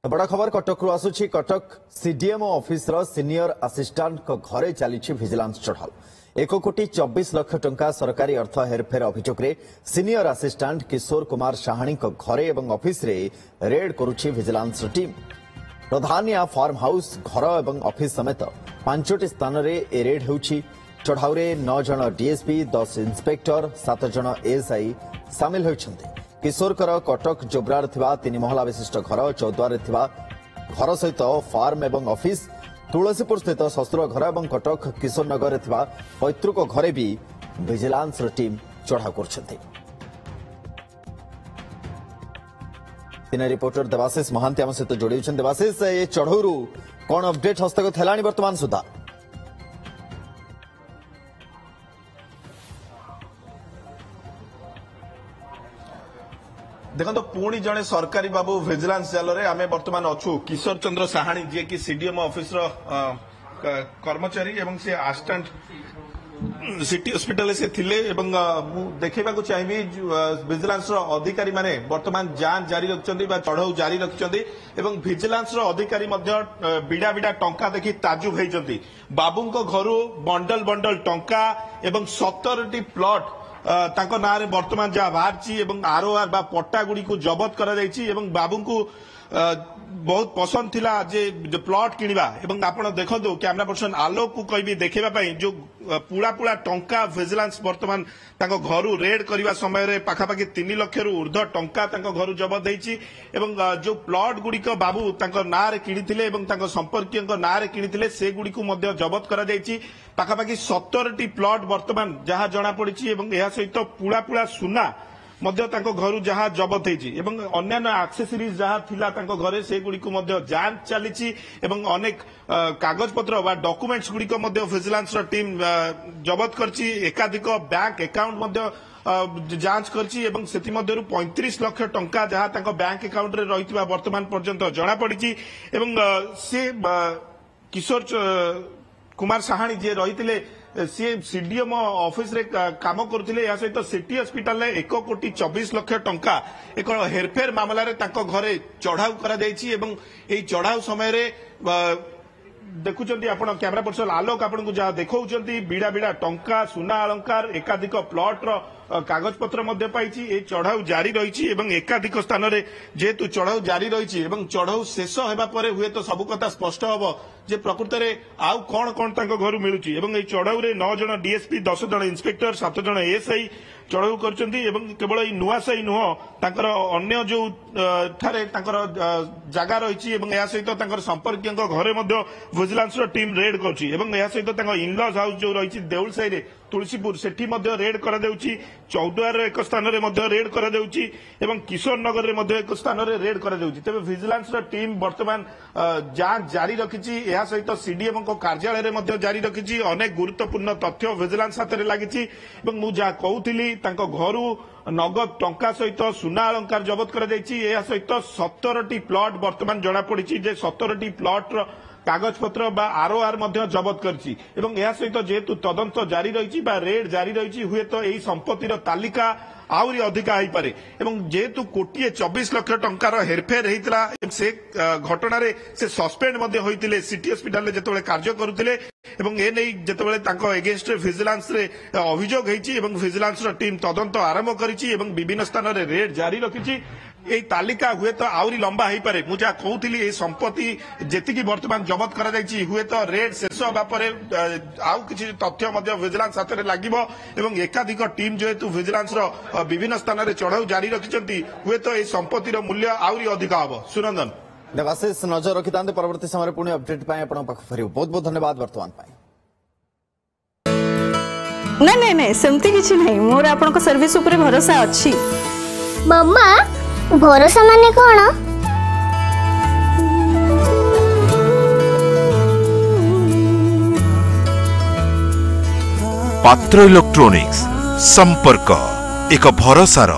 बड़ा खबर कटक आसुची Cuttack CDMO office senior assistant घरे चली विजिलेंस चढ़ाऊ 1,24,00,000 टंका सरकारी अर्थ हेरफेर अभियोग सीनियर असिस्टेंट किशोर कुमार साहाणी घरे और ऑफिस रे रेड करुछि विजिलेंस टीम। प्रधानिया फार्म हाउस घर और ऑफिस समेत 5टी स्थान में ए रेड होउछि। चढ़ाऊ 9 जन डीएसपी 10 इंस्पेक्टर 7 जन एएसआई सामिल होइछन्ते। किशोर कटक जोब्रार 3 महला विशिष्ट घर चौद्वार घर सहित फार्म और ऑफिस तुलसीपुर स्थित शशुर घर और कटक किशोर नगर पैतृक घरे भी विजिलेंस टीम चढ़ाऊ कर। रिपोर्टर देवाशीष महांती आम सहित जोड़ी। देवाशीष, ये चढ़ऊ कौन अपडेट हस्तगत है वर्तमान सुधा? देखो पुणी जड़े सरकारी बाबू विजिलेंस जाल रे आमे वर्तमान अच्छु किशोर चंद्र साहाणी जी की सीडीएम ऑफिस कर्मचारी एवं से असिस्टेंट सिटी हॉस्पिटल से थिले एवं देखा चाहिए विजिलेंस अधिकारी माने वर्तमान जांच जारी रखिंट चढ़ऊ जारी रखिंट एवं विजिलेंस अधिकारी बिड़ा बिड़ा टंका देखी ताजुब होती। बाबू घर बंडल बंडल टंका एवं 17टी प्लॉट तांको ना रे वर्तमान जहाँ बाहर आरओआर बा पट्टा गुड़ी को जबत करा जायछि एवं बाबू को बहुत पसंद थिला जे प्लॉट किनिबा एवं आपण देखो कैमरा पर्सन आलोक को कहबी देखा जो पुड़ा पुड़ा टंका विजिलेंस वर्तमान तांको घरु रेड करबा समय रे पाखापाखि 3 लाख रु ऊर्ध्व टंका तांको घरु जबत देछि एवं जो प्लॉट गुड़िक बाबू तांको ना रे किनिथिले एवं तांको संपर्कीय ना रे किनिथिले से गुड़ी को मध्य जबत करा जायछि। पाखापाखि 17टी प्लॉट वर्तमान जहाँ जना पड़ी एवं यह सहित पुड़ा पुड़ा सुना मध्य तांको घरु जहाँ जबत होइछि एवं अन्यान्य एक्सेसरीज जहाँ थिला तांको घरे से गुड़ी को मध्य जांच चलीछि एवं अनेक कागज पत्र वा डॉक्यूमेंट्स गुड़ी को मध्य विजिलेंस टीम जबत करछि। एकाधिक बैंक अकाउंट मध्य जांच करछि एवं सेति मध्यरु 35 लाख टंका जहाँ तांको बैंक अकाउंट रे रहितबा वर्तमान पर्यंत जଣା पड़िछि एवं से किशोर कुमार साहाणी जे रहितिले सी सीडीएम ऑफिस रे काम करथिले। या सहित सिटी हॉस्पिटल रे 1,24,00,000 टंका एक हेरफेर मामला रे तांको घरे चढ़ाऊ करा जायछि एवं एई चढ़ाऊ समय रे देखुचंती आपण कैमरा पर्सन आलोक आपण को जहाँ देखौचंती बिड़ा बिड़ा टंका सुना अलंकार एकाधिक प्लॉट रो कागज पत्र मध्य पाइछि। ए चढ़ाऊ जारी रहिछि एवं एकाधिक स्थान रे जेतु चढ़ाऊ जारी रहिछि एवं चढ़ाऊ शेष हेबा परे हुए तो सब कथा स्पष्ट हबो जे प्रकृत रे आउ कोन कोन तांको घरु मिलुछि एवं ए चढ़ाऊ रे 9 जन डीएसपी 10 जन इंस्पेक्टर 7 जन एएसआई चढ़ाऊ करछंती एवं केवल ई नुआसाई नुह तांकर अन्य जो ठारे तांकर जागा रहिछि एवं या सहित तांकर संपर्कीय घरे मध्य विजिलेंस टीम रेड करछि एवं या सहित तांको इनलॉज हाउस जो रहिछि देउल साई रे तुलसीपुर सेठी मध्य रेड करा देउछि। चौद्वार एक स्थान रे मध्य रेड करा देउछि एवं किशोर नगर रे मध्य एक स्थान रे रेड करा देउछि। तबे विजिलेंस टीम वर्तमान जांच जारी रखिछि। या सहित सीडीएम को कार्यालय रे मध्य जारी रखिछि। अनेक गुरुत्वपूर्ण तथ्य विजिलेंस हाथ रे लागिछि एवं मु जा कहउथिली तांको घरु नगद टंका सहित सुना अलंकार जबत करा जायछि। या सहित 17टी प्लॉट वर्तमान जଣା पड़िछि जे 17टी प्लॉट कागज पत्र बा आरओआर मध्य जबत करछि एवं या सहित जेतु तदंत जारी रहिछि बा रेड जारी रहिछि हुए तो एई संपत्तिर तालिका आउरी अधिका होई पारे एवं जेतु 1,24,00,000 टंकार हेरफेर हेतिला से घटना रे से सस्पेंड मध्य होइतिले सिटी हॉस्पिटल रे जेतबेले कार्य करुतिले एवं ए नै जेतबेले तांको अगेंस्ट विजिलेंस रे अभियोग हेछि एवं विजिलेंस टीम तदंत आरंभ करिछि एवं विभिन्न स्थान रे रेड जारी रखिछि। ए तालिका हुए तो आउरी लंबा होई पारे। मु जा कहउतिली ए संपत्ति जेतिकी वर्तमान जबत करा जायछि हुए तो रेड शेष होबा परे आउ किछि तथ्य मध्य विजिलेंस हाथ रे लागिबो एवं एकाधिक टीम जेतु विजिलेंस विभिन्न स्थान रे चढ़ाऊ जारी रखिछंती हुए तो ए संपत्तिर मूल्य आउरी अधिक हबो। सुनंदन देवाशीष नजर रखितांते परवर्ती समय पुणी अपडेट पाए आपण पाख फेरियो। बहुत बहुत धन्यवाद वर्तमान पाए। नहीं नहीं नहीं सेमती किछि नहीं मोर आपन को सर्विस ऊपर भरोसा अछि। मम्मा भरोसा माने कोन? पात्र इलेक्ट्रॉनिक्स संपर्क एक भरोसार